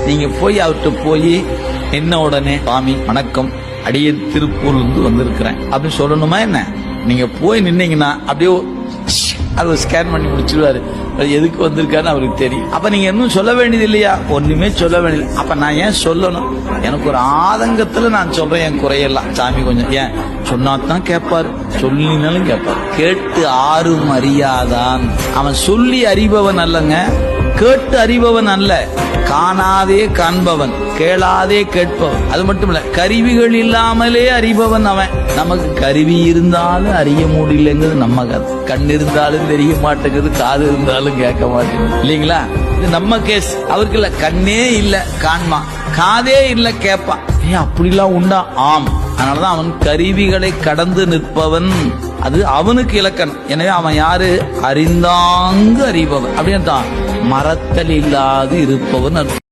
நீங்க போய் அவர்கிட்ட போய் என்ன உடனே சுவாமி வணக்கம், அடியே திருப்பூர்ல இருந்து வந்திருக்கிறேன் அப்படின்னு சொல்லணுமா என்ன? நீங்க போய் நின்னீங்கன்னா அப்படியே அதை ஸ்கேன் பண்ணி முடிச்சிருவாரு. எதுக்கு வந்திருக்காருன்னு அவருக்கு தெரியும். அப்ப நீங்க இன்னும் சொல்ல வேண்டியது இல்லையா? ஒண்ணுமே சொல்ல வேண்டியது. அப்ப நான் ஏன் சொல்லணும்? எனக்கு ஒரு ஆதங்கத்துல நான் சொல்றேன் என் குறையெல்லாம். சாமி கொஞ்சம் ஏன் சொன்னாதான் கேட்பாரு, சொல்லினாலும் கேட்பாரு. கேட்டு ஆறும் அறியாதான். அவன் சொல்லி அறிபவன் அல்லங்க, கேட்டு அறிபவன் அல்ல. காணாதே காண்பவன், கேளாதே கேட்பவன். அது மட்டும் இல்ல, கருவிகள் இல்லாமலே அறிபவன் அவன். நமக்கு கருவி இருந்தாலும் அறிய முடியலங்கிறது நம்ம கதை. கண் இருந்தாலும் தெரிய மாட்டேங்குது, காது இருந்தாலும் கேட்க மாட்டேங்குது, இல்லீங்களா? இது நம்ம கேஸ். அவருக்கு இல்ல, கண்ணே இல்ல காண்மா, காதே இல்ல கேட்பான். அப்படிலாம் உண்டா? ஆம். அதனாலதான் அவன் கருவிகளை கடந்து நிற்பவன். அது அவனுக்கு இலக்கணம். எனவே அவன் யாரு? அறிந்தாங்கு அறிபவன். அப்படின்னு மறத்தல் இல்லாது இருப்பவன்.